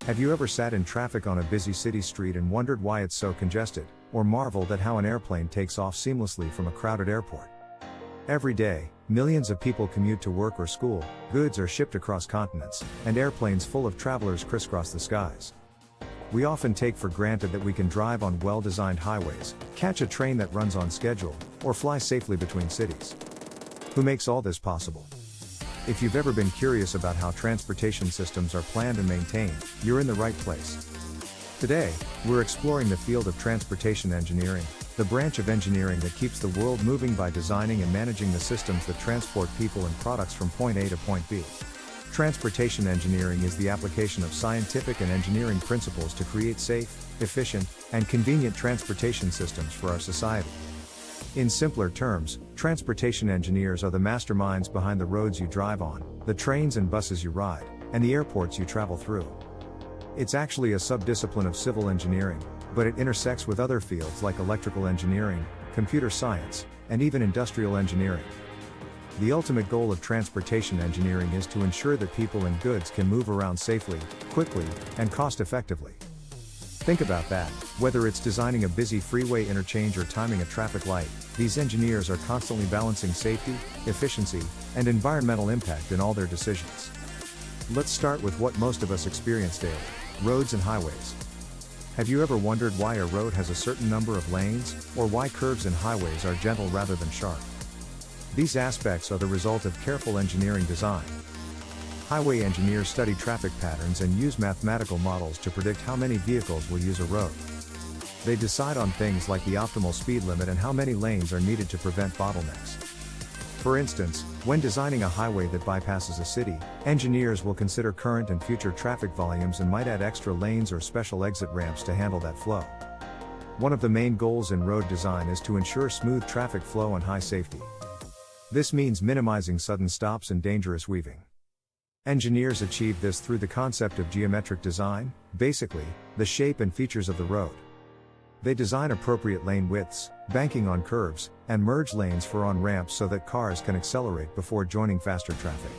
Have you ever sat in traffic on a busy city street and wondered why it's so congested, or marveled at how an airplane takes off seamlessly from a crowded airport? Every day, millions of people commute to work or school, goods are shipped across continents, and airplanes full of travelers crisscross the skies. We often take for granted that we can drive on well-designed highways, catch a train that runs on schedule, or fly safely between cities. Who makes all this possible? If you've ever been curious about how transportation systems are planned and maintained, you're in the right place. Today, we're exploring the field of transportation engineering, the branch of engineering that keeps the world moving by designing and managing the systems that transport people and products from point A to point B. Transportation engineering is the application of scientific and engineering principles to create safe, efficient, and convenient transportation systems for our society. In simpler terms, transportation engineers are the masterminds behind the roads you drive on, the trains and buses you ride, and the airports you travel through. It's actually a subdiscipline of civil engineering, but it intersects with other fields like electrical engineering, computer science, and even industrial engineering. The ultimate goal of transportation engineering is to ensure that people and goods can move around safely, quickly, and cost-effectively. Think about that. Whether it's designing a busy freeway interchange or timing a traffic light, these engineers are constantly balancing safety, efficiency, and environmental impact in all their decisions. Let's start with what most of us experience daily: roads and highways. Have you ever wondered why a road has a certain number of lanes, or why curves in highways are gentle rather than sharp? These aspects are the result of careful engineering design. Highway engineers study traffic patterns and use mathematical models to predict how many vehicles will use a road. They decide on things like the optimal speed limit and how many lanes are needed to prevent bottlenecks. For instance, when designing a highway that bypasses a city, engineers will consider current and future traffic volumes and might add extra lanes or special exit ramps to handle that flow. One of the main goals in road design is to ensure smooth traffic flow and high safety. This means minimizing sudden stops and dangerous weaving. Engineers achieve this through the concept of geometric design, basically, the shape and features of the road. They design appropriate lane widths, banking on curves, and merge lanes for on-ramps so that cars can accelerate before joining faster traffic.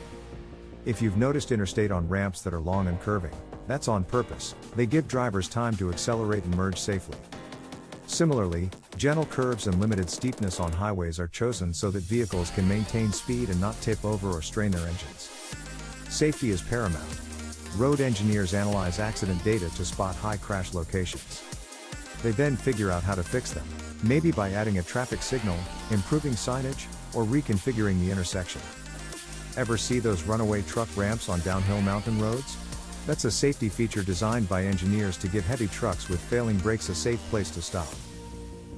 If you've noticed interstate on-ramps that are long and curving, that's on purpose. They give drivers time to accelerate and merge safely. Similarly, gentle curves and limited steepness on highways are chosen so that vehicles can maintain speed and not tip over or strain their engines. Safety is paramount. Road engineers analyze accident data to spot high crash locations. They then figure out how to fix them, maybe by adding a traffic signal, improving signage, or reconfiguring the intersection. Ever see those runaway truck ramps on downhill mountain roads? That's a safety feature designed by engineers to give heavy trucks with failing brakes a safe place to stop.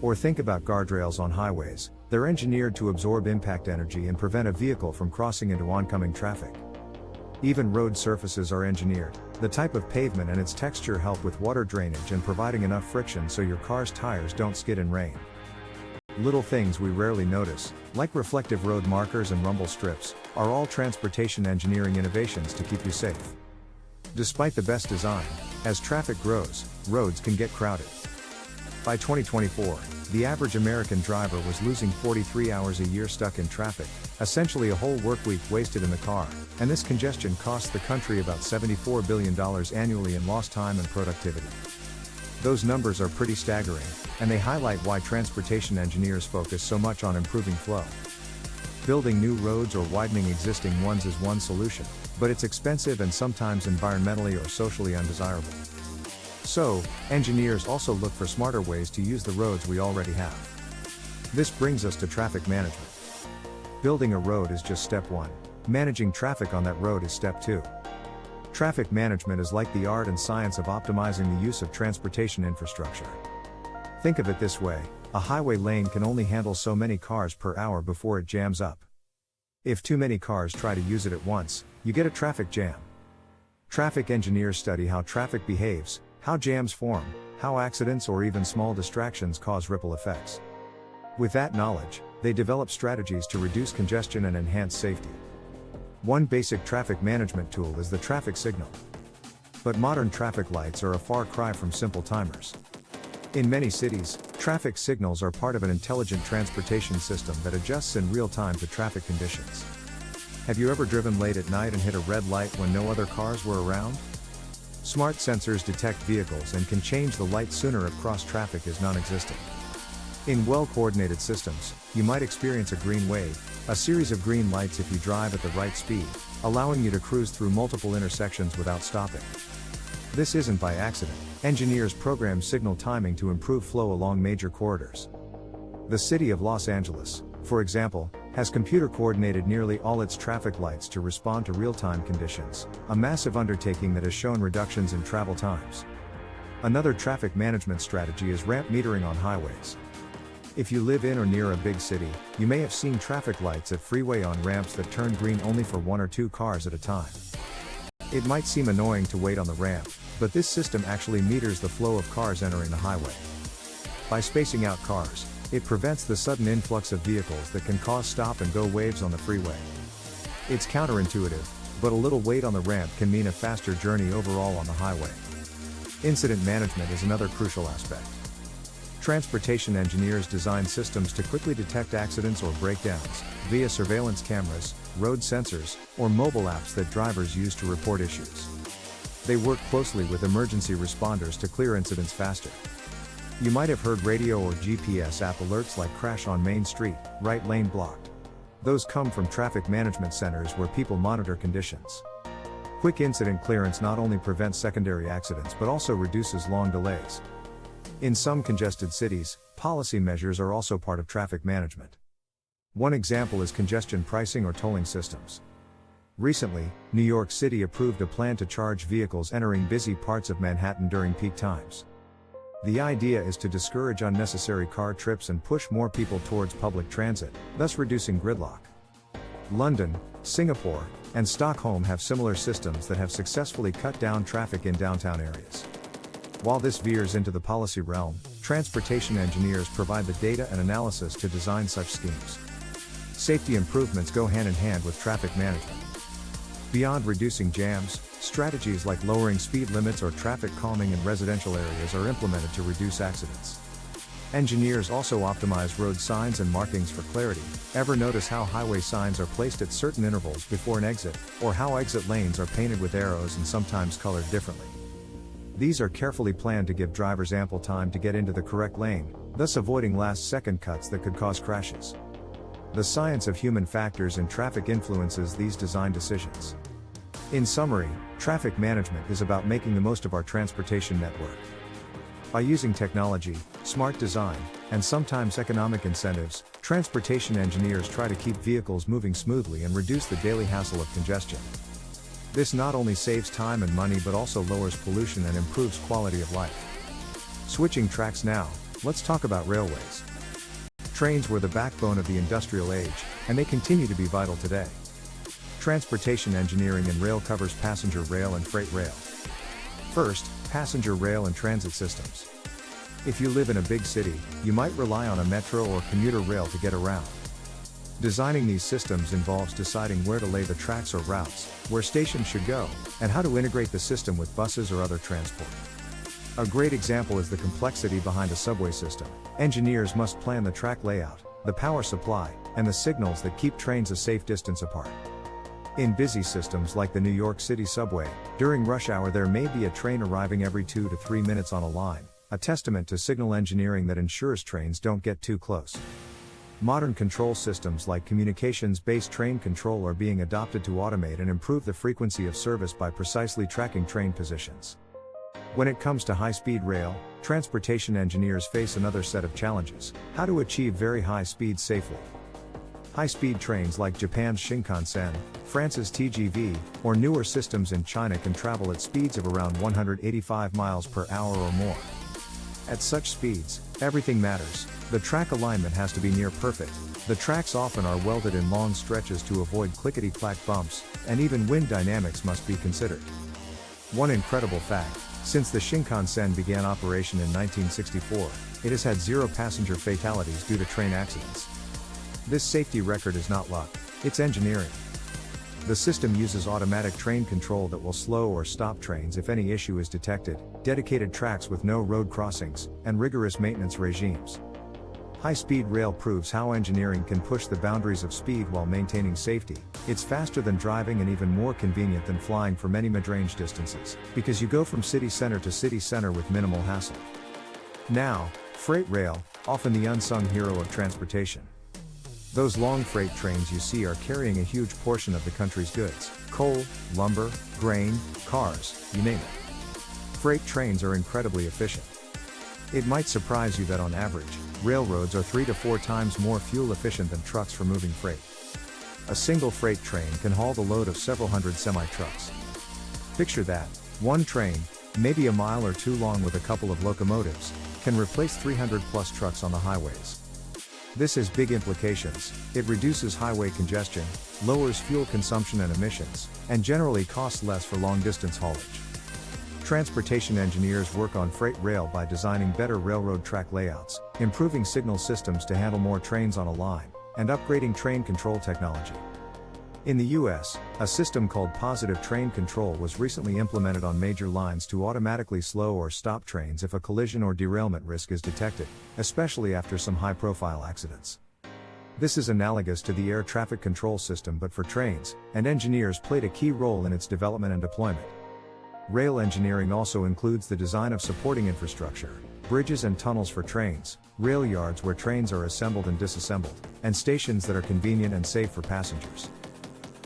Or think about guardrails on highways. They're engineered to absorb impact energy and prevent a vehicle from crossing into oncoming traffic. Even road surfaces are engineered. The type of pavement and its texture help with water drainage and providing enough friction so your car's tires don't skid in rain. Little things we rarely notice, like reflective road markers and rumble strips, are all transportation engineering innovations to keep you safe. Despite the best design, as traffic grows, roads can get crowded. By 2024, the average American driver was losing 43 hours a year stuck in traffic, essentially a whole work week wasted in the car, and this congestion costs the country about $74 billion annually in lost time and productivity. Those numbers are pretty staggering, and they highlight why transportation engineers focus so much on improving flow. Building new roads or widening existing ones is one solution, but it's expensive and sometimes environmentally or socially undesirable. So, engineers also look for smarter ways to use the roads we already have. This brings us to traffic management. Building a road is just step one. Managing traffic on that road is step two. Traffic management is like the art and science of optimizing the use of transportation infrastructure. Think of it this way: a highway lane can only handle so many cars per hour before it jams up. If too many cars try to use it at once, you get a traffic jam. Traffic engineers study how traffic behaves, how jams form, how accidents or even small distractions cause ripple effects. With that knowledge, they develop strategies to reduce congestion and enhance safety. One basic traffic management tool is the traffic signal. But modern traffic lights are a far cry from simple timers. In many cities, traffic signals are part of an intelligent transportation system that adjusts in real time to traffic conditions. Have you ever driven late at night and hit a red light when no other cars were around? Smart sensors detect vehicles and can change the light sooner if cross traffic is non-existent. In well-coordinated systems, you might experience a green wave, a series of green lights if you drive at the right speed, allowing you to cruise through multiple intersections without stopping. This isn't by accident. Engineers program signal timing to improve flow along major corridors. The city of Los Angeles, for example, has computer-coordinated nearly all its traffic lights to respond to real-time conditions, a massive undertaking that has shown reductions in travel times. Another traffic management strategy is ramp metering on highways. If you live in or near a big city, you may have seen traffic lights at freeway on ramps that turn green only for 1 or 2 cars at a time. It might seem annoying to wait on the ramp, but this system actually meters the flow of cars entering the highway. By spacing out cars, it prevents the sudden influx of vehicles that can cause stop-and-go waves on the freeway. It's counterintuitive, but a little wait on the ramp can mean a faster journey overall on the highway. Incident management is another crucial aspect. Transportation engineers design systems to quickly detect accidents or breakdowns, via surveillance cameras, road sensors, or mobile apps that drivers use to report issues. They work closely with emergency responders to clear incidents faster. You might have heard radio or GPS app alerts like crash on Main Street, right lane blocked. Those come from traffic management centers where people monitor conditions. Quick incident clearance not only prevents secondary accidents but also reduces long delays. In some congested cities, policy measures are also part of traffic management. One example is congestion pricing or tolling systems. Recently, New York City approved a plan to charge vehicles entering busy parts of Manhattan during peak times. The idea is to discourage unnecessary car trips and push more people towards public transit, thus reducing gridlock. London, Singapore, and Stockholm have similar systems that have successfully cut down traffic in downtown areas. While this veers into the policy realm, transportation engineers provide the data and analysis to design such schemes. Safety improvements go hand in hand with traffic management. Beyond reducing jams, strategies like lowering speed limits or traffic calming in residential areas are implemented to reduce accidents. Engineers also optimize road signs and markings for clarity. Ever notice how highway signs are placed at certain intervals before an exit, or how exit lanes are painted with arrows and sometimes colored differently? These are carefully planned to give drivers ample time to get into the correct lane, thus avoiding last-second cuts that could cause crashes. The science of human factors in traffic influences these design decisions. In summary, traffic management is about making the most of our transportation network. By using technology, smart design, and sometimes economic incentives, transportation engineers try to keep vehicles moving smoothly and reduce the daily hassle of congestion. This not only saves time and money but also lowers pollution and improves quality of life. Switching tracks now, let's talk about railways. Trains were the backbone of the industrial age, and they continue to be vital today. Transportation engineering in rail covers passenger rail and freight rail. First, passenger rail and transit systems. If you live in a big city, you might rely on a metro or commuter rail to get around. Designing these systems involves deciding where to lay the tracks or routes, where stations should go, and how to integrate the system with buses or other transport. A great example is the complexity behind a subway system. Engineers must plan the track layout, the power supply, and the signals that keep trains a safe distance apart. In busy systems like the New York City subway, during rush hour there may be a train arriving every 2 to 3 minutes on a line, a testament to signal engineering that ensures trains don't get too close. Modern control systems like communications-based train control are being adopted to automate and improve the frequency of service by precisely tracking train positions. When it comes to high-speed rail, transportation engineers face another set of challenges: how to achieve very high speeds safely. High-speed trains like Japan's Shinkansen, France's TGV, or newer systems in China can travel at speeds of around 185 miles per hour or more. At such speeds, everything matters. The track alignment has to be near perfect, the tracks often are welded in long stretches to avoid clickety-clack bumps, and even wind dynamics must be considered. One incredible fact: since the Shinkansen began operation in 1964, it has had 0 passenger fatalities due to train accidents. This safety record is not luck, it's engineering. The system uses automatic train control that will slow or stop trains if any issue is detected, dedicated tracks with no road crossings, and rigorous maintenance regimes. High-speed rail proves how engineering can push the boundaries of speed while maintaining safety. It's faster than driving and even more convenient than flying for many mid-range distances, because you go from city center to city center with minimal hassle. Now, freight rail, often the unsung hero of transportation. Those long freight trains you see are carrying a huge portion of the country's goods: coal, lumber, grain, cars, you name it. Freight trains are incredibly efficient. It might surprise you that on average, railroads are 3 to 4 times more fuel efficient than trucks for moving freight. A single freight train can haul the load of several hundred semi-trucks. Picture that: one train, maybe a mile or two long with a couple of locomotives, can replace 300 plus trucks on the highways. This has big implications. It reduces highway congestion, lowers fuel consumption and emissions, and generally costs less for long-distance haulage. Transportation engineers work on freight rail by designing better railroad track layouts, improving signal systems to handle more trains on a line, and upgrading train control technology. In the US, a system called positive train control was recently implemented on major lines to automatically slow or stop trains if a collision or derailment risk is detected, especially after some high-profile accidents. This is analogous to the air traffic control system but for trains, and engineers played a key role in its development and deployment. Rail engineering also includes the design of supporting infrastructure, bridges and tunnels for trains, rail yards where trains are assembled and disassembled, and stations that are convenient and safe for passengers.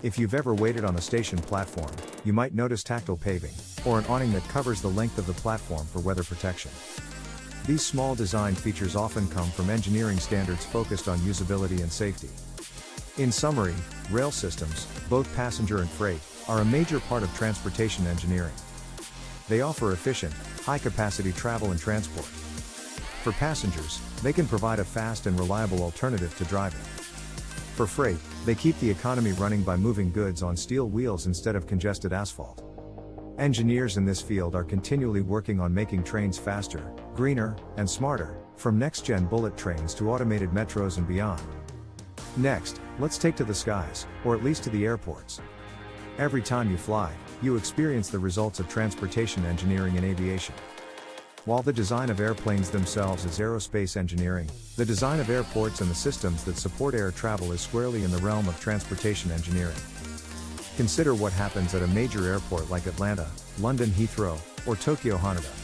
If you've ever waited on a station platform, you might notice tactile paving, or an awning that covers the length of the platform for weather protection. These small design features often come from engineering standards focused on usability and safety. In summary, rail systems, both passenger and freight, are a major part of transportation engineering. They offer efficient, high-capacity travel and transport. For passengers, they can provide a fast and reliable alternative to driving. For freight, they keep the economy running by moving goods on steel wheels instead of congested asphalt. Engineers in this field are continually working on making trains faster, greener, and smarter, from next-gen bullet trains to automated metros and beyond. Next, let's take to the skies, or at least to the airports. Every time you fly, you experience the results of transportation engineering in aviation. While the design of airplanes themselves is aerospace engineering, the design of airports and the systems that support air travel is squarely in the realm of transportation engineering. Consider what happens at a major airport like Atlanta, London Heathrow, or Tokyo Haneda.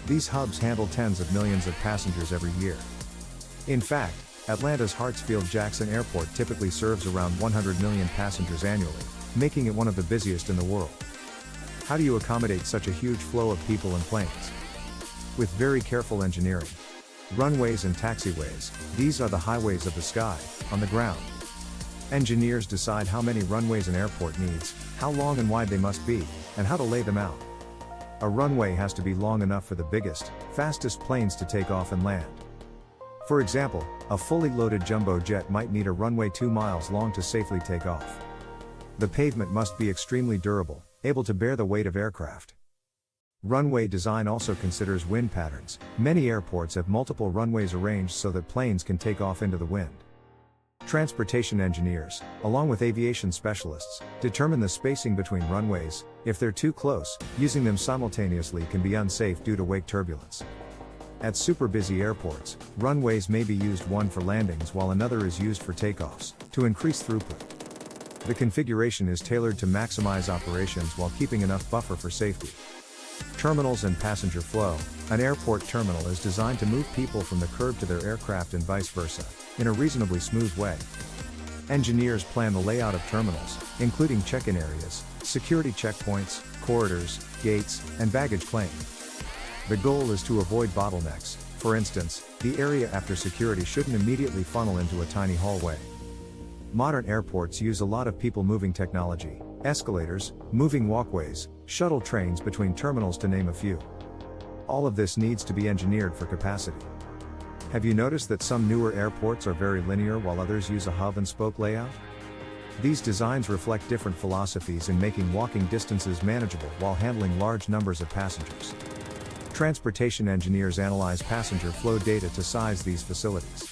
These hubs handle tens of millions of passengers every year. In fact, Atlanta's Hartsfield-Jackson Airport typically serves around 100 million passengers annually, making it one of the busiest in the world. How do you accommodate such a huge flow of people and planes? With very careful engineering. Runways and taxiways, these are the highways of the sky, on the ground. Engineers decide how many runways an airport needs, how long and wide they must be, and how to lay them out. A runway has to be long enough for the biggest, fastest planes to take off and land. For example, a fully loaded jumbo jet might need a runway 2 miles long to safely take off. The pavement must be extremely durable, able to bear the weight of aircraft. Runway design also considers wind patterns. Many airports have multiple runways arranged so that planes can take off into the wind. Transportation engineers, along with aviation specialists, determine the spacing between runways. If they're too close, using them simultaneously can be unsafe due to wake turbulence. At super busy airports, runways may be used one for landings while another is used for takeoffs, to increase throughput. The configuration is tailored to maximize operations while keeping enough buffer for safety. Terminals and passenger flow. An airport terminal is designed to move people from the curb to their aircraft and vice versa, in a reasonably smooth way. Engineers plan the layout of terminals, including check-in areas, security checkpoints, corridors, gates, and baggage claim. The goal is to avoid bottlenecks. For instance, the area after security shouldn't immediately funnel into a tiny hallway. Modern airports use a lot of people-moving technology: escalators, moving walkways, shuttle trains between terminals to name a few. All of this needs to be engineered for capacity. Have you noticed that some newer airports are very linear while others use a hub-and-spoke layout? These designs reflect different philosophies in making walking distances manageable while handling large numbers of passengers. Transportation engineers analyze passenger flow data to size these facilities.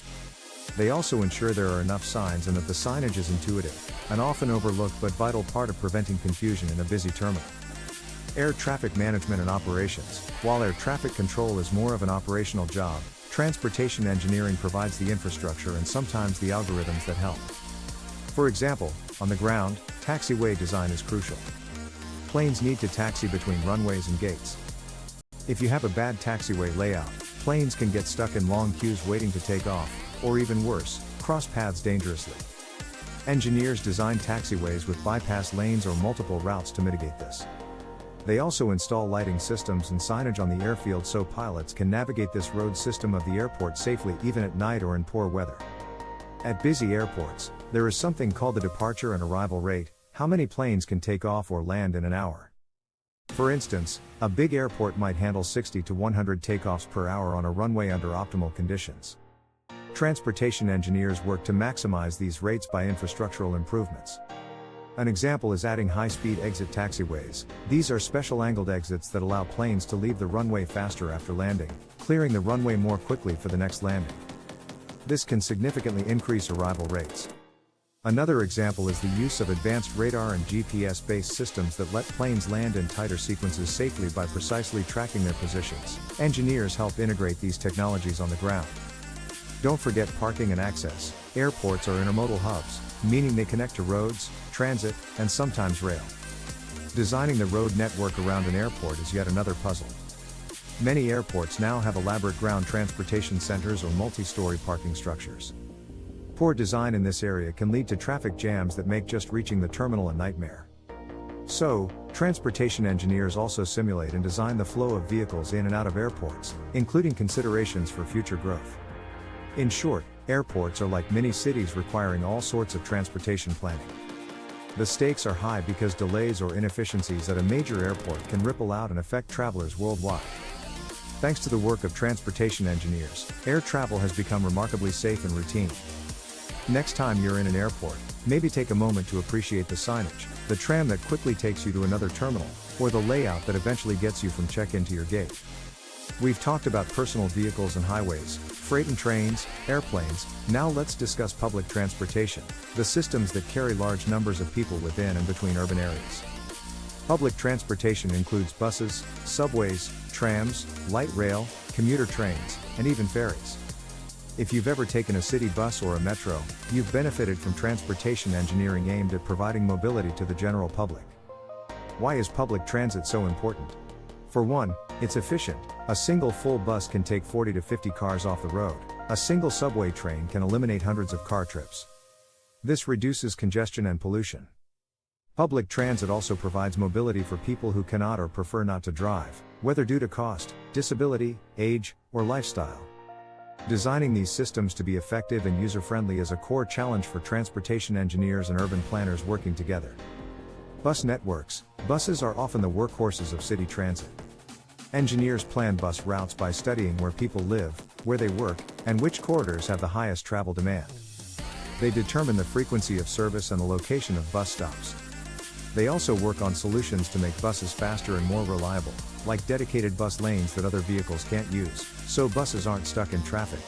They also ensure there are enough signs and that the signage is intuitive, an often overlooked but vital part of preventing confusion in a busy terminal. Air traffic management and operations. While air traffic control is more of an operational job, transportation engineering provides the infrastructure and sometimes the algorithms that help. For example, on the ground, taxiway design is crucial. Planes need to taxi between runways and gates. If you have a bad taxiway layout, planes can get stuck in long queues waiting to take off, or even worse, cross paths dangerously. Engineers design taxiways with bypass lanes or multiple routes to mitigate this. They also install lighting systems and signage on the airfield so pilots can navigate this road system of the airport safely even at night or in poor weather. At busy airports, there is something called the departure and arrival rate, how many planes can take off or land in an hour. For instance, a big airport might handle 60 to 100 takeoffs per hour on a runway under optimal conditions. Transportation engineers work to maximize these rates by infrastructural improvements. An example is adding high-speed exit taxiways. These are special angled exits that allow planes to leave the runway faster after landing, clearing the runway more quickly for the next landing. This can significantly increase arrival rates. Another example is the use of advanced radar and GPS-based systems that let planes land in tighter sequences safely by precisely tracking their positions. Engineers help integrate these technologies on the ground. Don't forget parking and access. Airports are intermodal hubs, meaning they connect to roads, transit, and sometimes rail. Designing the road network around an airport is yet another puzzle. Many airports now have elaborate ground transportation centers or multi-story parking structures. Poor design in this area can lead to traffic jams that make just reaching the terminal a nightmare. So, transportation engineers also simulate and design the flow of vehicles in and out of airports, including considerations for future growth. In short, airports are like mini cities requiring all sorts of transportation planning. The stakes are high because delays or inefficiencies at a major airport can ripple out and affect travelers worldwide. Thanks to the work of transportation engineers, air travel has become remarkably safe and routine. Next time you're in an airport, maybe take a moment to appreciate the signage, the tram that quickly takes you to another terminal, or the layout that eventually gets you from check-in to your gate. We've talked about personal vehicles and highways, freight and trains, airplanes. Now let's discuss public transportation, the systems that carry large numbers of people within and between urban areas. Public transportation includes buses, subways, trams, light rail, commuter trains, and even ferries. If you've ever taken a city bus or a metro, you've benefited from transportation engineering aimed at providing mobility to the general public. Why is public transit so important? For one, it's efficient. A single full bus can take 40 to 50 cars off the road. A single subway train can eliminate hundreds of car trips. This reduces congestion and pollution. Public transit also provides mobility for people who cannot or prefer not to drive, whether due to cost, disability, age, or lifestyle. Designing these systems to be effective and user-friendly is a core challenge for transportation engineers and urban planners working together. Bus networks. Buses are often the workhorses of city transit. Engineers plan bus routes by studying where people live, where they work, and which corridors have the highest travel demand. They determine the frequency of service and the location of bus stops. They also work on solutions to make buses faster and more reliable, like dedicated bus lanes that other vehicles can't use, so buses aren't stuck in traffic.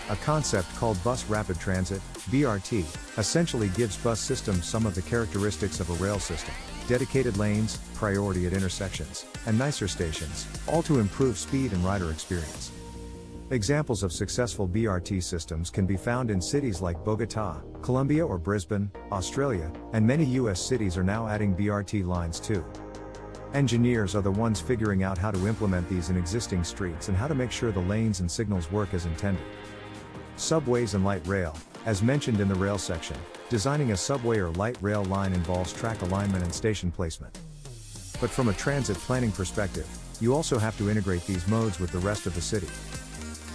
A concept called Bus Rapid Transit, BRT, essentially gives bus systems some of the characteristics of a rail system: dedicated lanes, priority at intersections, and nicer stations, all to improve speed and rider experience. Examples of successful BRT systems can be found in cities like Bogota, Colombia, or Brisbane, Australia, and many US cities are now adding BRT lines too. Engineers are the ones figuring out how to implement these in existing streets and how to make sure the lanes and signals work as intended. Subways and light rail. As mentioned in the rail section, designing a subway or light rail line involves track alignment and station placement. But from a transit planning perspective, you also have to integrate these modes with the rest of the city.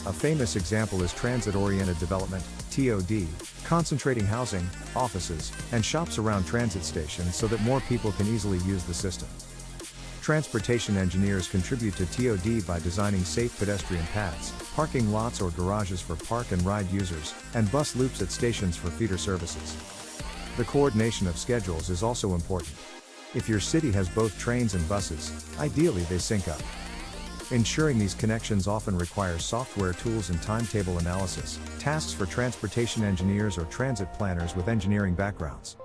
A famous example is transit-oriented development, TOD, concentrating housing, offices, and shops around transit stations so that more people can easily use the system. Transportation engineers contribute to TOD by designing safe pedestrian paths, parking lots or garages for park and ride users, and bus loops at stations for feeder services. The coordination of schedules is also important. If your city has both trains and buses, ideally they sync up. Ensuring these connections often requires software tools and timetable analysis, tasks for transportation engineers or transit planners with engineering backgrounds.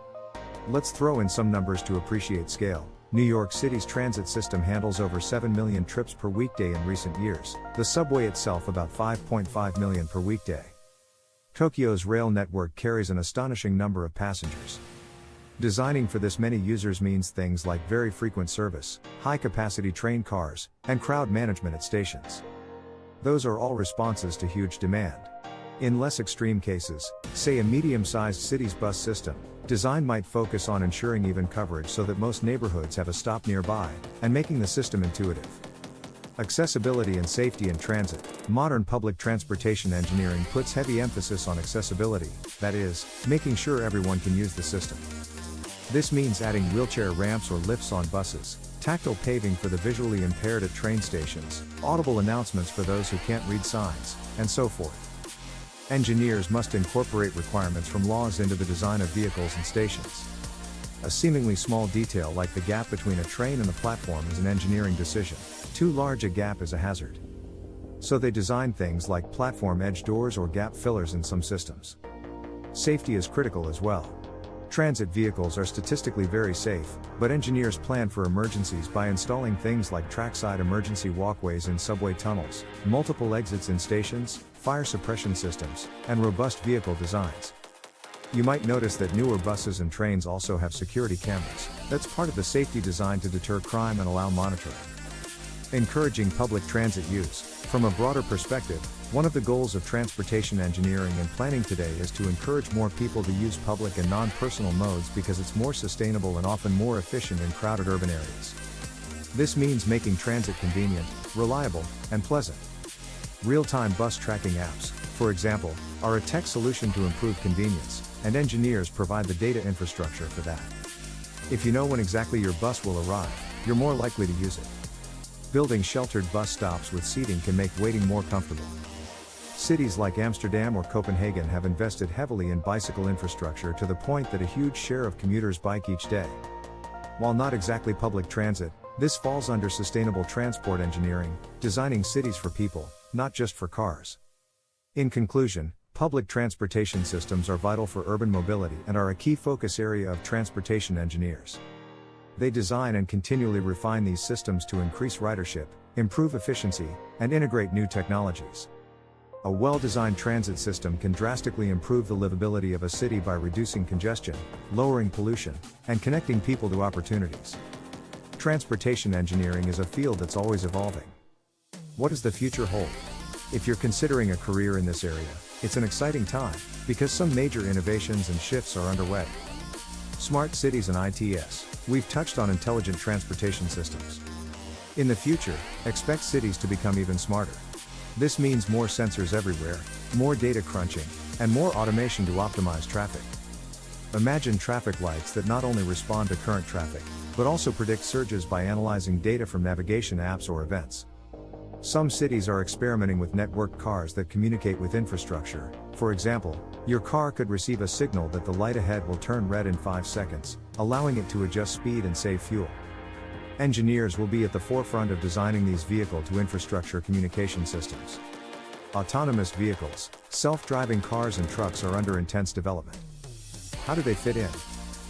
Let's throw in some numbers to appreciate scale. New York City's transit system handles over 7 million trips per weekday in recent years, the subway itself about 5.5 million per weekday. Tokyo's rail network carries an astonishing number of passengers. Designing for this many users means things like very frequent service, high-capacity train cars, and crowd management at stations. Those are all responses to huge demand. In less extreme cases, say a medium-sized city's bus system, design might focus on ensuring even coverage so that most neighborhoods have a stop nearby, and making the system intuitive. Accessibility and safety in transit. Modern public transportation engineering puts heavy emphasis on accessibility, that is, making sure everyone can use the system. This means adding wheelchair ramps or lifts on buses, tactile paving for the visually impaired at train stations, audible announcements for those who can't read signs, and so forth. Engineers must incorporate requirements from laws into the design of vehicles and stations. A seemingly small detail like the gap between a train and the platform is an engineering decision. Too large a gap is a hazard. So they design things like platform edge doors or gap fillers in some systems. Safety is critical as well. Transit vehicles are statistically very safe, but engineers plan for emergencies by installing things like trackside emergency walkways in subway tunnels, multiple exits in stations, fire suppression systems, and robust vehicle designs. You might notice that newer buses and trains also have security cameras. That's part of the safety design to deter crime and allow monitoring. Encouraging public transit use. From a broader perspective, one of the goals of transportation engineering and planning today is to encourage more people to use public and non-personal modes because it's more sustainable and often more efficient in crowded urban areas. This means making transit convenient, reliable, and pleasant. Real-time bus tracking apps, for example, are a tech solution to improve convenience, and engineers provide the data infrastructure for that. If you know when exactly your bus will arrive, you're more likely to use it. Building sheltered bus stops with seating can make waiting more comfortable. Cities like Amsterdam or Copenhagen have invested heavily in bicycle infrastructure to the point that a huge share of commuters bike each day. While not exactly public transit, this falls under sustainable transport engineering, designing cities for people, not just for cars. In conclusion, public transportation systems are vital for urban mobility and are a key focus area of transportation engineers. They design and continually refine these systems to increase ridership, improve efficiency, and integrate new technologies. A well-designed transit system can drastically improve the livability of a city by reducing congestion, lowering pollution, and connecting people to opportunities. Transportation engineering is a field that's always evolving. What does the future hold? If you're considering a career in this area, it's an exciting time, because some major innovations and shifts are underway. Smart cities and ITS. We've touched on intelligent transportation systems. In the future, expect cities to become even smarter. This means more sensors everywhere, more data crunching, and more automation to optimize traffic. Imagine traffic lights that not only respond to current traffic, but also predict surges by analyzing data from navigation apps or events. Some cities are experimenting with networked cars that communicate with infrastructure. For example, your car could receive a signal that the light ahead will turn red in 5 seconds, allowing it to adjust speed and save fuel. Engineers will be at the forefront of designing these vehicle-to-infrastructure communication systems. Autonomous vehicles, self-driving cars and trucks are under intense development. How do they fit in?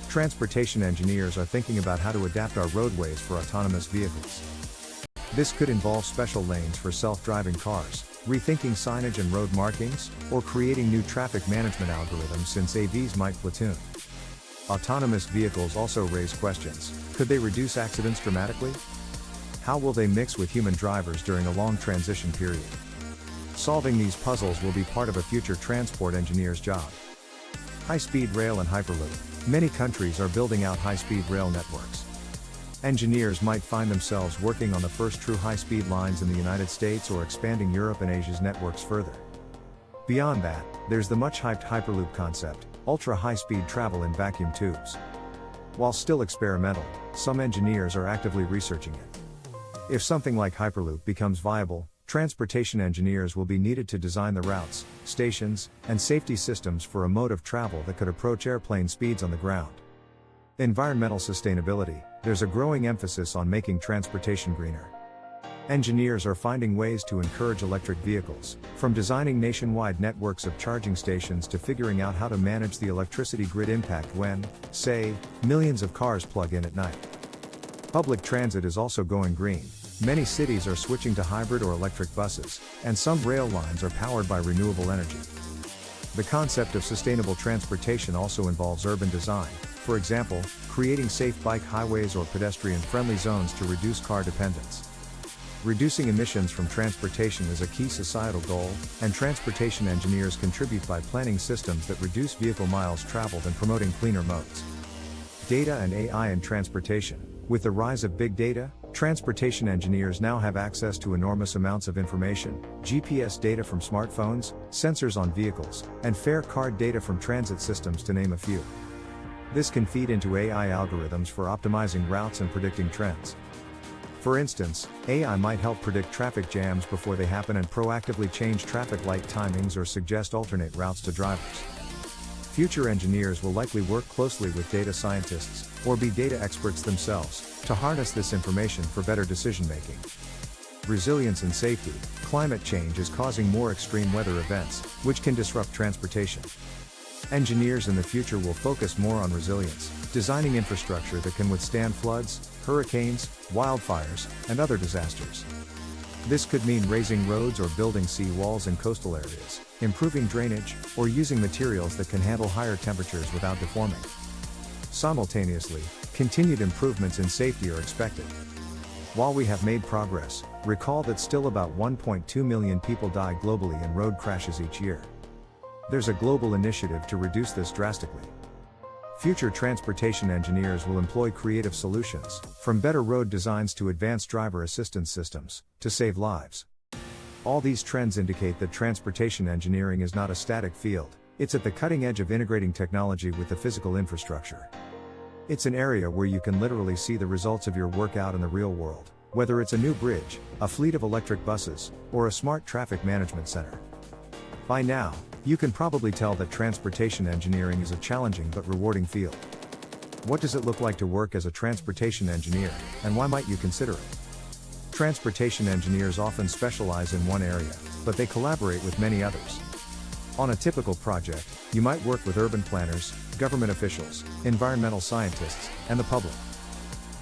Transportation engineers are thinking about how to adapt our roadways for autonomous vehicles. This could involve special lanes for self-driving cars, rethinking signage and road markings, or creating new traffic management algorithms since AVs might platoon. Autonomous vehicles also raise questions. Could they reduce accidents dramatically? How will they mix with human drivers during a long transition period? Solving these puzzles will be part of a future transport engineer's job. High-speed rail and hyperloop. Many countries are building out high-speed rail networks. Engineers might find themselves working on the first true high-speed lines in the United States or expanding Europe and Asia's networks further. Beyond that, there's the much-hyped hyperloop concept, ultra-high-speed travel in vacuum tubes. While still experimental, some engineers are actively researching it. If something like hyperloop becomes viable, transportation engineers will be needed to design the routes, stations, and safety systems for a mode of travel that could approach airplane speeds on the ground. Environmental sustainability. There's a growing emphasis on making transportation greener. Engineers are finding ways to encourage electric vehicles, from designing nationwide networks of charging stations to figuring out how to manage the electricity grid impact when, say, millions of cars plug in at night. Public transit is also going green. Many cities are switching to hybrid or electric buses, and some rail lines are powered by renewable energy. The concept of sustainable transportation also involves urban design, for example, creating safe bike highways or pedestrian-friendly zones to reduce car dependence. Reducing emissions from transportation is a key societal goal, and transportation engineers contribute by planning systems that reduce vehicle miles traveled and promoting cleaner modes. Data and AI in transportation. With the rise of big data, transportation engineers now have access to enormous amounts of information: GPS data from smartphones, sensors on vehicles, and fare card data from transit systems, to name a few. This can feed into AI algorithms for optimizing routes and predicting trends. For instance, AI might help predict traffic jams before they happen and proactively change traffic light timings or suggest alternate routes to drivers. Future engineers will likely work closely with data scientists, or be data experts themselves, to harness this information for better decision-making. Resilience and safety. Climate change is causing more extreme weather events, which can disrupt transportation. Engineers in the future will focus more on resilience, designing infrastructure that can withstand floods, hurricanes, wildfires, and other disasters. This could mean raising roads or building sea walls in coastal areas, improving drainage, or using materials that can handle higher temperatures without deforming. Simultaneously, continued improvements in safety are expected. While we have made progress, recall that still about 1.2 million people die globally in road crashes each year. There's a global initiative to reduce this drastically. Future transportation engineers will employ creative solutions, from better road designs to advanced driver assistance systems, to save lives. All these trends indicate that transportation engineering is not a static field, it's at the cutting edge of integrating technology with the physical infrastructure. It's an area where you can literally see the results of your work out in the real world, whether it's a new bridge, a fleet of electric buses, or a smart traffic management center. By now, you can probably tell that transportation engineering is a challenging but rewarding field. What does it look like to work as a transportation engineer, and why might you consider it? Transportation engineers often specialize in one area, but they collaborate with many others. On a typical project, you might work with urban planners, government officials, environmental scientists, and the public.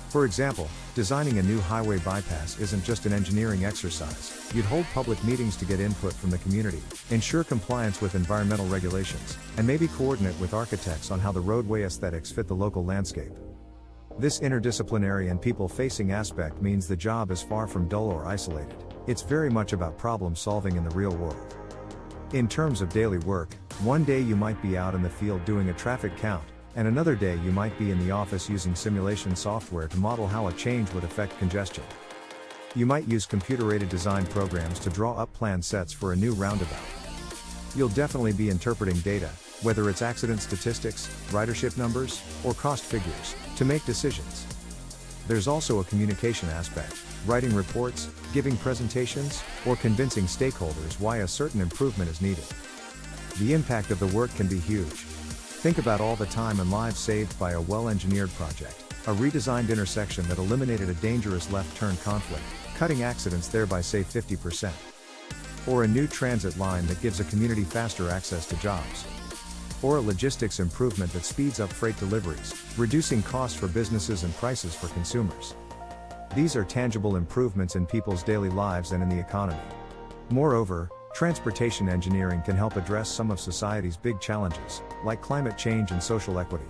For example, designing a new highway bypass isn't just an engineering exercise. You'd hold public meetings to get input from the community, ensure compliance with environmental regulations, and maybe coordinate with architects on how the roadway aesthetics fit the local landscape. This interdisciplinary and people-facing aspect means the job is far from dull or isolated. It's very much about problem solving in the real world. In terms of daily work, one day you might be out in the field doing a traffic count, and another day you might be in the office using simulation software to model how a change would affect congestion. You might use computer-aided design programs to draw up plan sets for a new roundabout. You'll definitely be interpreting data, whether it's accident statistics, ridership numbers, or cost figures, to make decisions. There's also a communication aspect, writing reports, giving presentations, or convincing stakeholders why a certain improvement is needed. The impact of the work can be huge. Think about all the time and lives saved by a well-engineered project, a redesigned intersection that eliminated a dangerous left turn conflict, cutting accidents there by say 50%. Or a new transit line that gives a community faster access to jobs. Or a logistics improvement that speeds up freight deliveries, reducing costs for businesses and prices for consumers. These are tangible improvements in people's daily lives and in the economy. Moreover, transportation engineering can help address some of society's big challenges, like climate change and social equity.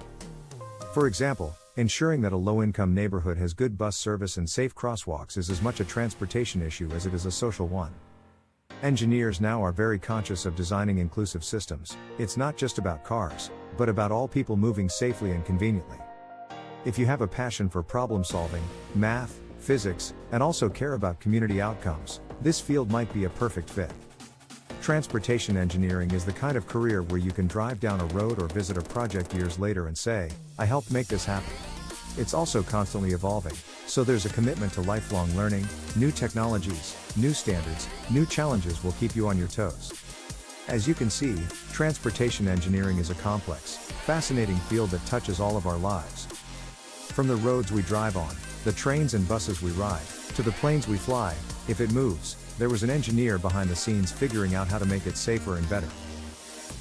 For example, ensuring that a low-income neighborhood has good bus service and safe crosswalks is as much a transportation issue as it is a social one. Engineers now are very conscious of designing inclusive systems. It's not just about cars, but about all people moving safely and conveniently. If you have a passion for problem solving, math, physics, and also care about community outcomes, this field might be a perfect fit. Transportation engineering is the kind of career where you can drive down a road or visit a project years later and say, "I helped make this happen." It's also constantly evolving, so there's a commitment to lifelong learning, new technologies, new standards, new challenges will keep you on your toes. As you can see, transportation engineering is a complex, fascinating field that touches all of our lives. From the roads we drive on, the trains and buses we ride, to the planes we fly, if it moves, there was an engineer behind the scenes figuring out how to make it safer and better.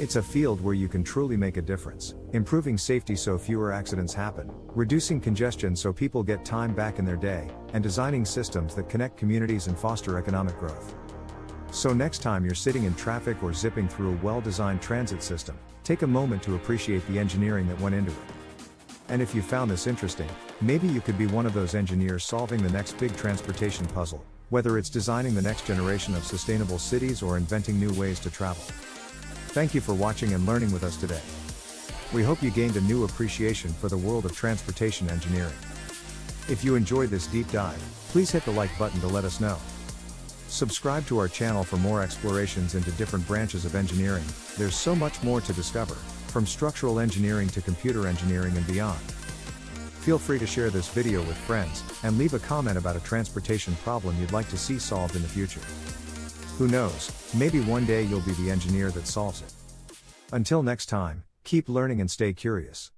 It's a field where you can truly make a difference, improving safety so fewer accidents happen, reducing congestion so people get time back in their day, and designing systems that connect communities and foster economic growth. So next time you're sitting in traffic or zipping through a well-designed transit system, take a moment to appreciate the engineering that went into it. And if you found this interesting, maybe you could be one of those engineers solving the next big transportation puzzle, whether it's designing the next generation of sustainable cities or inventing new ways to travel. Thank you for watching and learning with us today. We hope you gained a new appreciation for the world of transportation engineering. If you enjoyed this deep dive, please hit the like button to let us know. Subscribe to our channel for more explorations into different branches of engineering. There's so much more to discover, from structural engineering to computer engineering and beyond. Feel free to share this video with friends, and leave a comment about a transportation problem you'd like to see solved in the future. Who knows, maybe one day you'll be the engineer that solves it. Until next time, keep learning and stay curious.